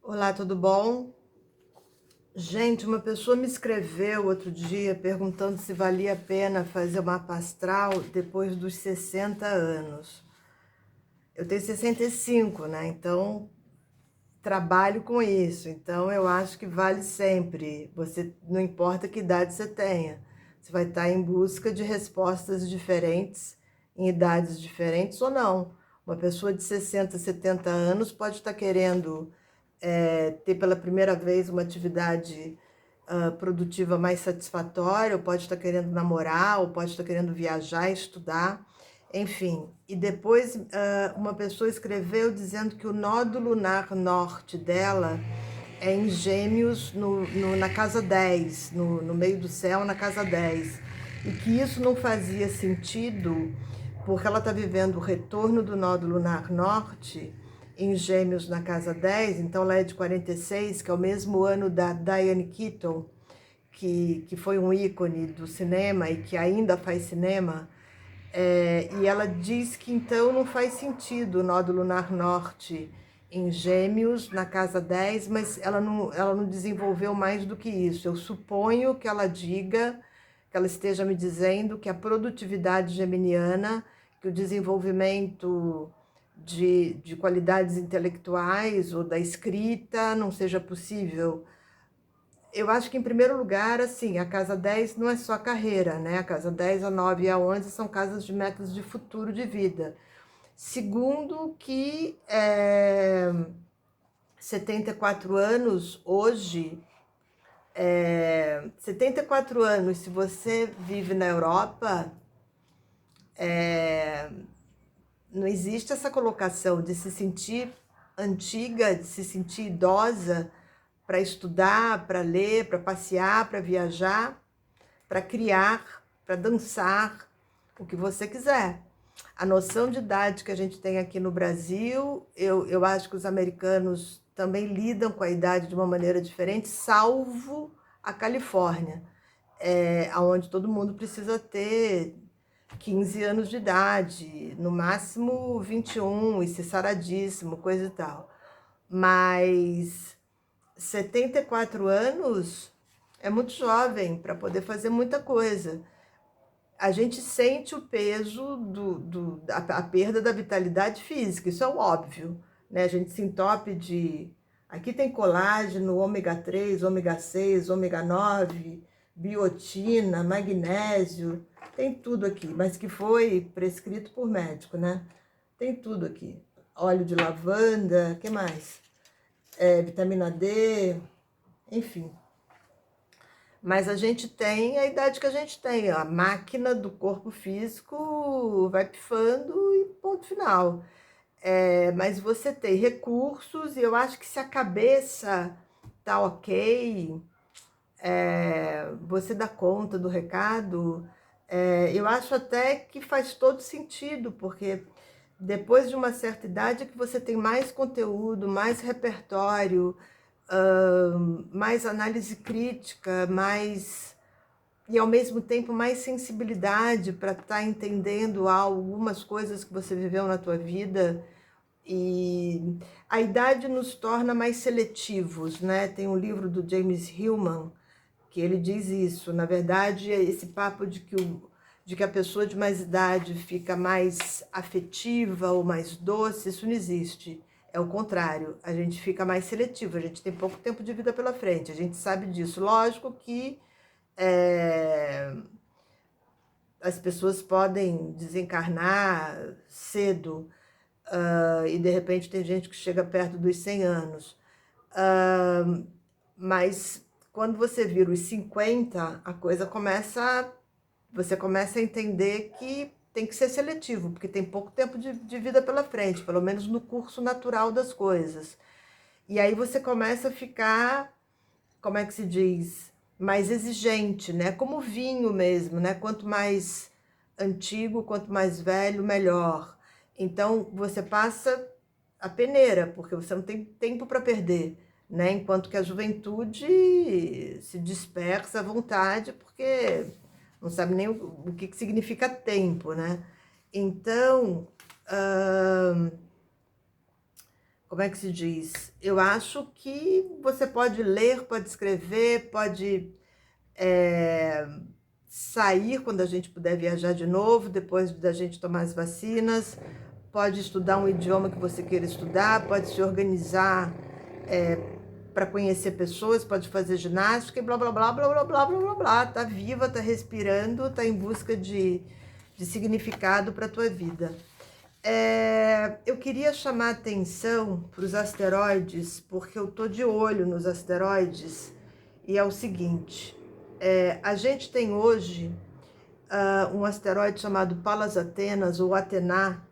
Olá, tudo bom? Gente, uma pessoa me escreveu outro dia perguntando se valia a pena fazer uma mapa astral depois dos 60 anos. Eu tenho 65, né? Então, trabalho com isso. Então, eu acho que vale sempre. Você, não importa que idade você tenha. Você vai estar em busca de respostas diferentes, em idades diferentes ou não. Uma pessoa de 60, 70 anos pode estar querendo ter pela primeira vez uma atividade produtiva mais satisfatória, ou pode estar querendo namorar, ou pode estar querendo viajar, estudar, enfim. E depois uma pessoa escreveu dizendo que o nódulo lunar norte dela é em Gêmeos, na casa 10, no meio do céu, na casa 10. E que isso não fazia sentido, porque ela está vivendo o retorno do nódulo lunar norte em Gêmeos na casa 10, então ela é de 46, que é o mesmo ano da Diane Keaton, que foi um ícone do cinema e que ainda faz cinema. E ela diz que então não faz sentido o nódulo lunar norte em Gêmeos, na casa 10, mas ela não desenvolveu mais do que isso. Eu suponho que ela diga, que ela esteja me dizendo que a produtividade geminiana, que o desenvolvimento de qualidades intelectuais ou da escrita não seja possível. Eu acho que, em primeiro lugar, assim, a casa 10 não é só carreira, né? A casa 10, a 9 e a 11 são casas de metas de futuro de vida. Segundo, que 74 anos hoje, 74 anos, se você vive na Europa, não existe essa colocação de se sentir antiga, de se sentir idosa para estudar, para ler, para passear, para viajar, para criar, para dançar, o que você quiser. A noção de idade que a gente tem aqui no Brasil, eu acho que os americanos também lidam com a idade de uma maneira diferente, salvo a Califórnia, onde todo mundo precisa ter 15 anos de idade, no máximo 21, e ser saradíssimo, coisa e tal. Mas 74 anos é muito jovem para poder fazer muita coisa. A gente sente o peso a perda da vitalidade física, isso é óbvio, né? A gente se entope de... Aqui tem colágeno, ômega 3, ômega 6, ômega 9, biotina, magnésio, tem tudo aqui, mas que foi prescrito por médico, né? Tem tudo aqui. Óleo de lavanda, que mais? Vitamina D, enfim. Mas a gente tem a idade que a gente tem, a máquina do corpo físico vai pifando e ponto final. Mas você tem recursos e eu acho que se a cabeça tá ok, você dá conta do recado, eu acho até que faz todo sentido, porque depois de uma certa idade é que você tem mais conteúdo, mais repertório, mais análise crítica, mais e ao mesmo tempo mais sensibilidade para estar entendendo algumas coisas que você viveu na tua vida. E a idade nos torna mais seletivos, né? Tem um livro do James Hillman que ele diz isso. Na verdade, esse papo de que a pessoa de mais idade fica mais afetiva ou mais doce, isso não existe. É o contrário, a gente fica mais seletivo, a gente tem pouco tempo de vida pela frente, a gente sabe disso. Lógico que é, as pessoas podem desencarnar cedo, e de repente tem gente que chega perto dos 100 anos. Mas quando você vira os 50, a coisa começa, você começa a entender que tem que ser seletivo, porque tem pouco tempo de vida pela frente, pelo menos no curso natural das coisas. E aí você começa a ficar, como é que se diz, mais exigente, né? Como vinho mesmo, né? Quanto mais antigo, quanto mais velho, melhor. Então você passa a peneira, porque você não tem tempo para perder, né? Enquanto que a juventude se dispersa à vontade, porque não sabe nem o que significa tempo, né? Então, como é que se diz? Eu acho que você pode ler, pode escrever, pode sair quando a gente puder viajar de novo, depois da gente tomar as vacinas, pode estudar um idioma que você queira estudar, pode se organizar para conhecer pessoas, pode fazer ginástica e blá blá blá blá blá blá blá blá blá. Tá viva, tá respirando, tá em busca de significado para a tua vida. Eu queria chamar a atenção para os asteroides, porque eu tô de olho nos asteroides, e é o seguinte, a gente tem hoje um asteroide chamado Palas Atenas, ou Atena,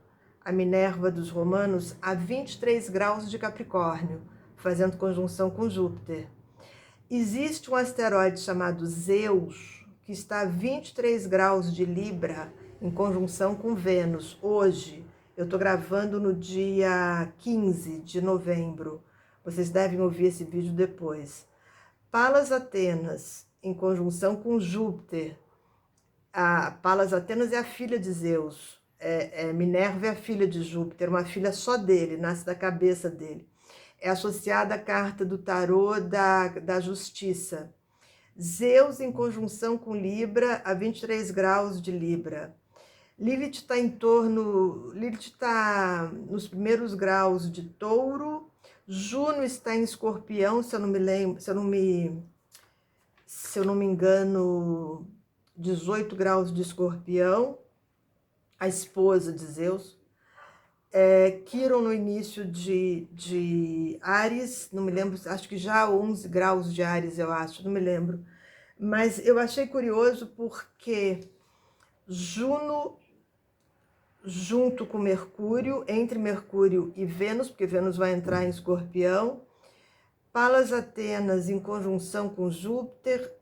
a Minerva dos romanos, a 23 graus de Capricórnio, fazendo conjunção com Júpiter. Existe um asteroide chamado Zeus, que está a 23 graus de Libra, em conjunção com Vênus, hoje. Eu estou gravando no dia 15 de novembro. Vocês devem ouvir esse vídeo depois. Palas Atenas, em conjunção com Júpiter. A Palas Atenas é a filha de Zeus. Minerva é a filha de Júpiter, uma filha só dele, nasce da cabeça dele. É associada à carta do tarô da justiça. Zeus em conjunção com Libra, a 23 graus de Libra. Lilith está nos primeiros graus de Touro. Juno está em Escorpião, se eu não me engano, 18 graus de Escorpião, a esposa de Zeus. Quiron no início de Áries, não me lembro, acho que já 11 graus de Áries, eu acho, não me lembro. Mas eu achei curioso porque Juno, junto com Mercúrio, entre Mercúrio e Vênus, porque Vênus vai entrar em Escorpião, Palas Atenas em conjunção com Júpiter,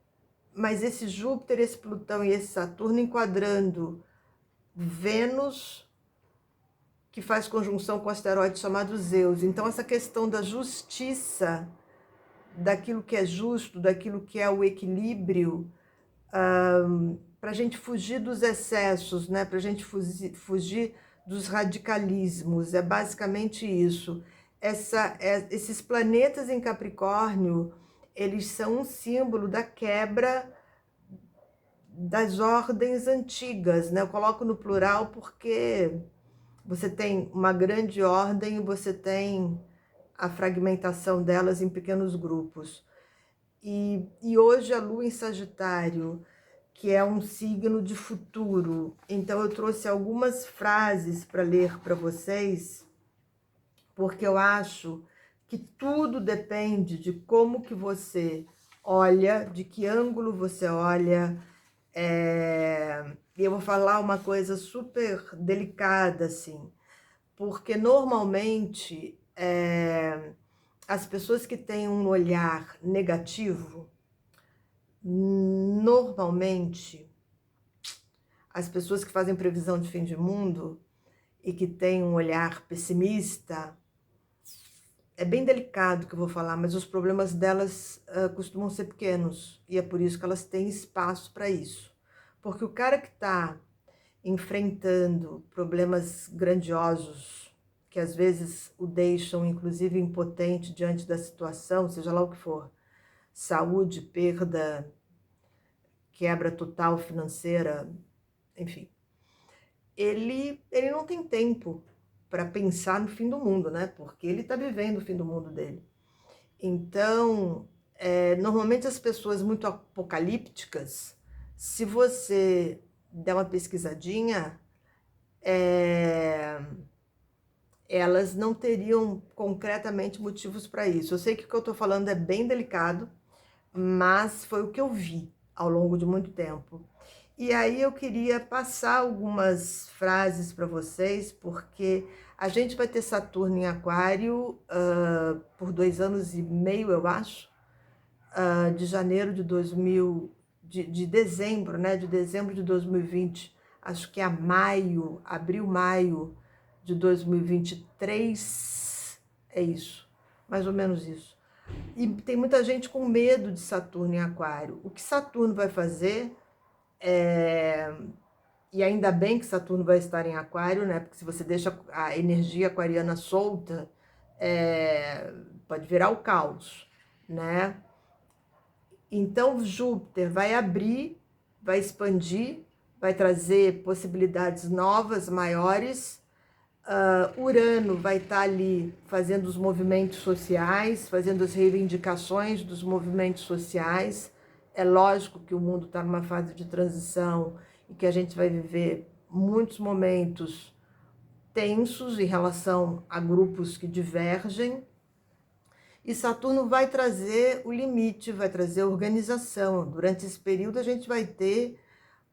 mas esse Júpiter, esse Plutão e esse Saturno enquadrando Vênus, que faz conjunção com o asteroide chamado Zeus. Então, essa questão da justiça, daquilo que é justo, daquilo que é o equilíbrio, para a gente fugir dos excessos, né? Para a gente fugir dos radicalismos, é basicamente isso. Esses planetas em Capricórnio, eles são um símbolo da quebra das ordens antigas, né? Eu coloco no plural porque você tem uma grande ordem e você tem a fragmentação delas em pequenos grupos. E hoje a Lua em Sagitário, que é um signo de futuro. Então eu trouxe algumas frases para ler para vocês, porque eu acho que tudo depende de como que você olha, de que ângulo você olha. E eu vou falar uma coisa super delicada, assim, porque normalmente as pessoas que têm um olhar negativo, normalmente as pessoas que fazem previsão de fim de mundo e que têm um olhar pessimista, é bem delicado que eu vou falar, mas os problemas delas costumam ser pequenos, e é por isso que elas têm espaço para isso. Porque o cara que está enfrentando problemas grandiosos, que às vezes o deixam inclusive impotente diante da situação, seja lá o que for, saúde, perda, quebra total financeira, enfim, ele não tem tempo para pensar no fim do mundo, né? Porque ele está vivendo o fim do mundo dele. Então, normalmente as pessoas muito apocalípticas, se você der uma pesquisadinha, elas não teriam concretamente motivos para isso. Eu sei que o que eu estou falando é bem delicado, mas foi o que eu vi ao longo de muito tempo. E aí eu queria passar algumas frases para vocês, porque a gente vai ter Saturno em Aquário por 2 anos e meio, eu acho, de janeiro de 2000, de dezembro, né? De dezembro de 2020, acho que a maio, abril, maio de 2023, é isso, mais ou menos isso. E tem muita gente com medo de Saturno em Aquário. O que Saturno vai fazer, e ainda bem que Saturno vai estar em Aquário, né? Porque se você deixa a energia aquariana solta, pode virar o caos, né? Então, Júpiter vai abrir, vai expandir, vai trazer possibilidades novas, maiores. Urano vai estar ali fazendo os movimentos sociais, fazendo as reivindicações dos movimentos sociais. É lógico que o mundo está numa fase de transição e que a gente vai viver muitos momentos tensos em relação a grupos que divergem. E Saturno vai trazer o limite, vai trazer a organização. Durante esse período a gente vai ter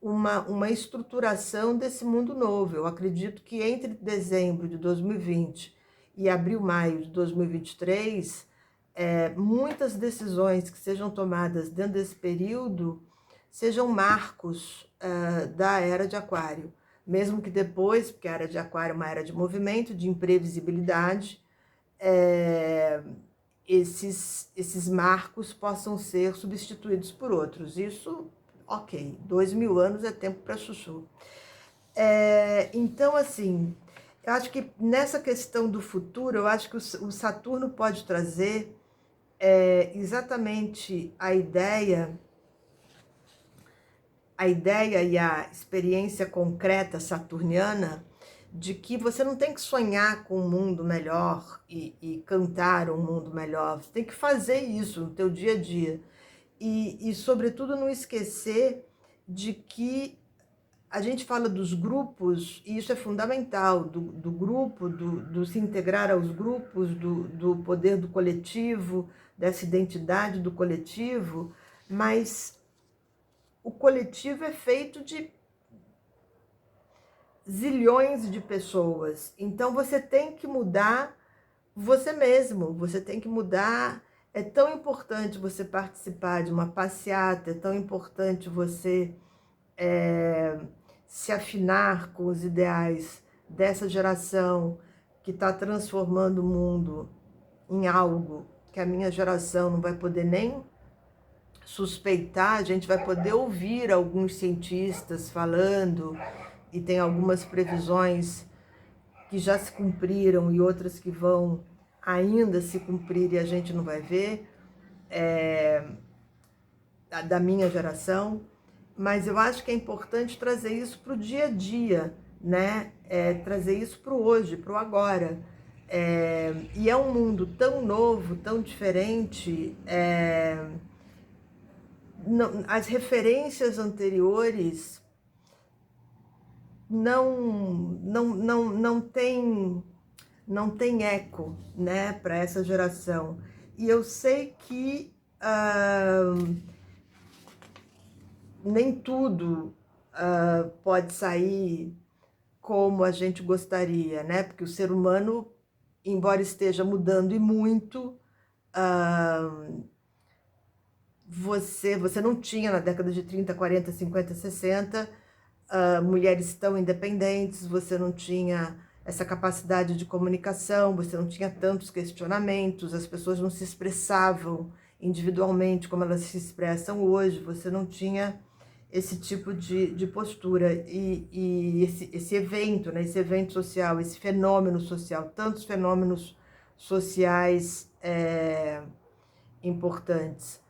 uma estruturação desse mundo novo. Eu acredito que entre dezembro de 2020 e abril, maio de 2023, muitas decisões que sejam tomadas dentro desse período sejam marcos da era de Aquário. Mesmo que depois, porque a era de Aquário é uma era de movimento, de imprevisibilidade, esses marcos possam ser substituídos por outros. Isso, ok, 2000 anos é tempo para chuchu. Então, assim, eu acho que nessa questão do futuro, eu acho que o Saturno pode trazer exatamente a ideia e a experiência concreta saturniana de que você não tem que sonhar com um mundo melhor e cantar um mundo melhor, você tem que fazer isso no teu dia a dia. E sobretudo, não esquecer de que a gente fala dos grupos, e isso é fundamental, do grupo, do se integrar aos grupos, do poder do coletivo, dessa identidade do coletivo, mas o coletivo é feito de zilhões de pessoas. Então você tem que mudar você mesmo, você tem que mudar. É tão importante você participar de uma passeata, é tão importante você se afinar com os ideais dessa geração que está transformando o mundo em algo que a minha geração não vai poder nem suspeitar. A gente vai poder ouvir alguns cientistas falando, e tem algumas previsões que já se cumpriram e outras que vão ainda se cumprir e a gente não vai ver, da minha geração. Mas eu acho que é importante trazer isso para o dia a dia, né? Trazer isso para o hoje, para o agora. E é um mundo tão novo, tão diferente. As referências anteriores não tem eco, né, para essa geração. E eu sei que nem tudo pode sair como a gente gostaria, né? Porque o ser humano, embora esteja mudando e muito, você não tinha na década de 30, 40, 50, 60 mulheres tão independentes, você não tinha essa capacidade de comunicação, você não tinha tantos questionamentos, as pessoas não se expressavam individualmente como elas se expressam hoje, você não tinha esse tipo de postura. E esse evento, né, esse evento social, esse fenômeno social, tantos fenômenos sociais importantes.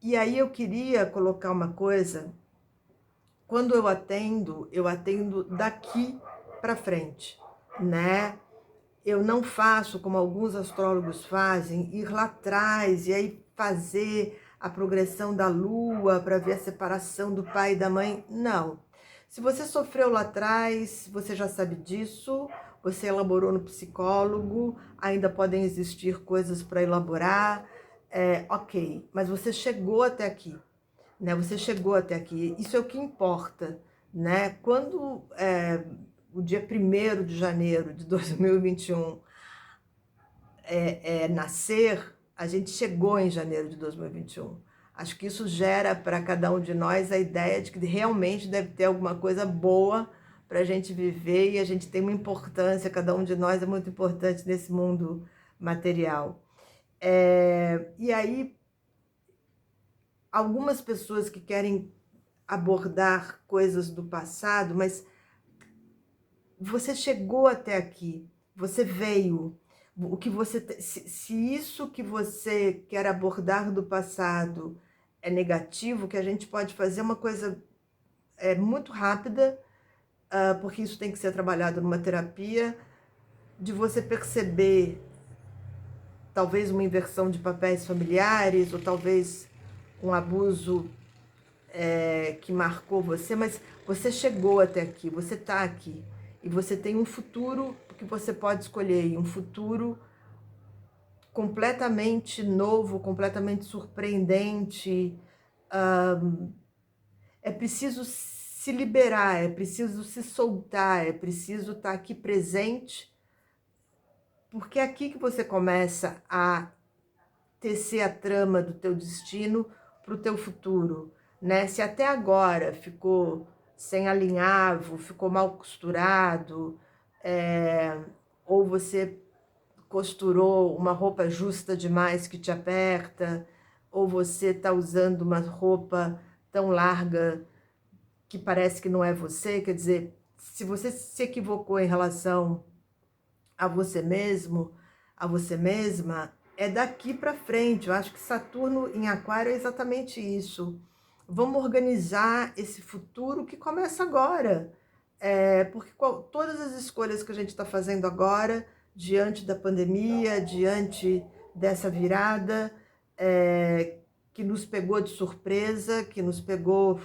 E aí eu queria colocar uma coisa. Quando eu atendo daqui para frente, né? Eu não faço como alguns astrólogos fazem, ir lá atrás e aí fazer a progressão da lua para ver a separação do pai e da mãe. Não. Se você sofreu lá atrás, você já sabe disso, você elaborou no psicólogo, ainda podem existir coisas para elaborar, ok, mas você chegou até aqui. Né? Você chegou até aqui, isso é o que importa, né? Quando o dia 1º de janeiro de 2021 nascer, a gente chegou em janeiro de 2021. Acho que isso gera para cada um de nós a ideia de que realmente deve ter alguma coisa boa para a gente viver, e a gente tem uma importância, cada um de nós é muito importante nesse mundo material. E aí, algumas pessoas que querem abordar coisas do passado, mas você chegou até aqui, você veio, o que você, se isso que você quer abordar do passado é negativo, que a gente pode fazer uma coisa muito rápida, porque isso tem que ser trabalhado numa terapia, de você perceber talvez uma inversão de papéis familiares, ou talvez um abuso que marcou você, mas você chegou até aqui, você está aqui. E você tem um futuro que você pode escolher, e um futuro completamente novo, completamente surpreendente. É preciso se liberar, é preciso se soltar, é preciso estar aqui presente, porque é aqui que você começa a tecer a trama do teu destino para o teu futuro, né? Se até agora ficou sem alinhavo, ficou mal costurado, ou você costurou uma roupa justa demais que te aperta, ou você está usando uma roupa tão larga que parece que não é você, quer dizer, se você se equivocou em relação a você mesmo, a você mesma, é daqui para frente. Eu acho que Saturno em Aquário é exatamente isso. Vamos organizar esse futuro que começa agora. Porque todas as escolhas que a gente está fazendo agora, diante da pandemia, diante dessa virada, que nos pegou de surpresa, que nos pegou.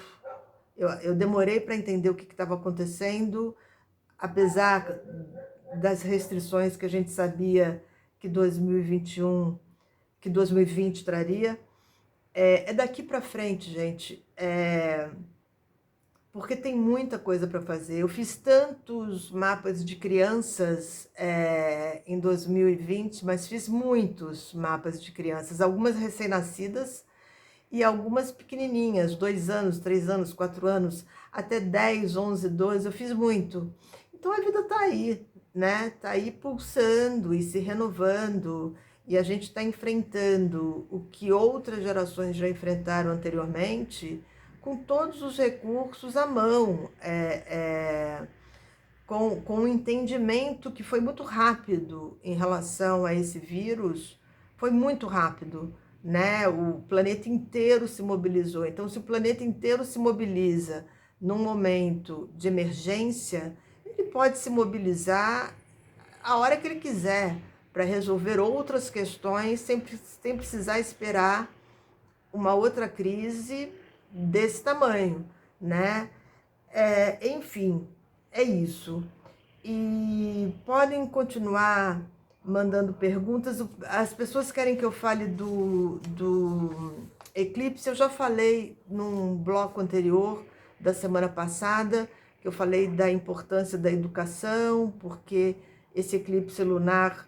Eu demorei para entender o que estava acontecendo, apesar das restrições que a gente sabia que 2021, que 2020 traria. É daqui para frente, gente, porque tem muita coisa para fazer. Eu fiz tantos mapas de crianças em 2020, mas fiz muitos mapas de crianças, algumas recém-nascidas e algumas pequenininhas, 2 anos, 3 anos, 4 anos, até 10, 11, 12, eu fiz muito. Então a vida tá aí, né? Tá aí pulsando e se renovando, e a gente está enfrentando o que outras gerações já enfrentaram anteriormente, com todos os recursos à mão, com um entendimento que foi muito rápido em relação a esse vírus, foi muito rápido, né? O planeta inteiro se mobilizou. Então, se o planeta inteiro se mobiliza num momento de emergência, ele pode se mobilizar a hora que ele quiser para resolver outras questões sem precisar esperar uma outra crise desse tamanho, né? Enfim, é isso. E podem continuar mandando perguntas. As pessoas querem que eu fale do eclipse. Eu já falei num bloco anterior da semana passada, que eu falei da importância da educação, porque esse eclipse lunar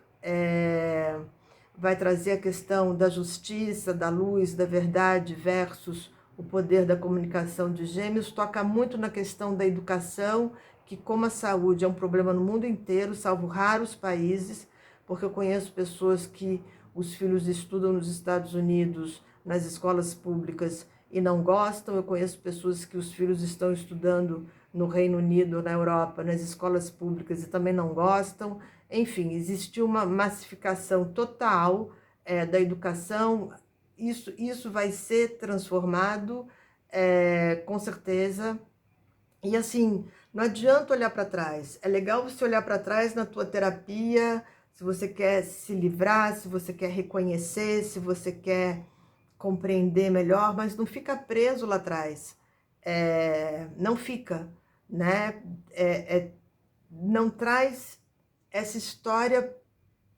vai trazer a questão da justiça, da luz, da verdade versus o poder da comunicação de Gêmeos. Toca muito na questão da educação, que como a saúde é um problema no mundo inteiro, salvo raros países, porque eu conheço pessoas que os filhos estudam nos Estados Unidos, nas escolas públicas, e não gostam. Eu conheço pessoas que os filhos estão estudando no Reino Unido, na Europa, nas escolas públicas, e também não gostam. Enfim, existiu uma massificação total da educação. Isso vai ser transformado, com certeza. E assim, não adianta olhar para trás. É legal você olhar para trás na tua terapia, se você quer se livrar, se você quer reconhecer, se você quer compreender melhor, mas não fica preso lá atrás. Não fica, né? Não traz essa história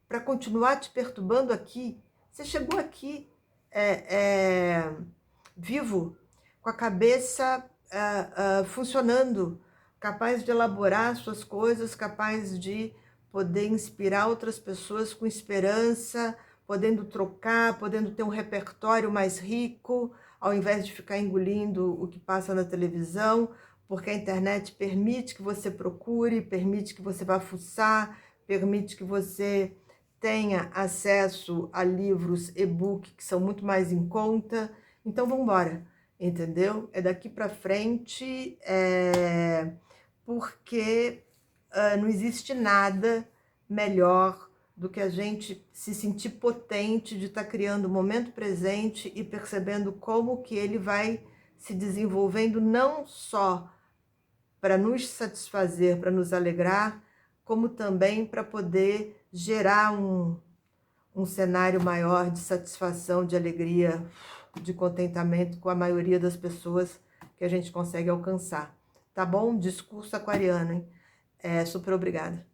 para continuar te perturbando aqui. Você chegou aqui vivo, com a cabeça funcionando, capaz de elaborar suas coisas, capaz de poder inspirar outras pessoas com esperança, podendo trocar, podendo ter um repertório mais rico, ao invés de ficar engolindo o que passa na televisão, porque a internet permite que você procure, permite que você vá fuçar, permite que você tenha acesso a livros e-book que são muito mais em conta. Então vamos embora, entendeu? É daqui para frente, porque não existe nada melhor do que a gente se sentir potente de estar criando o momento presente e percebendo como que ele vai se desenvolvendo não só para nos satisfazer, para nos alegrar, como também para poder gerar um cenário maior de satisfação, de alegria, de contentamento com a maioria das pessoas que a gente consegue alcançar. Tá bom? Discurso aquariano, hein? Super obrigada.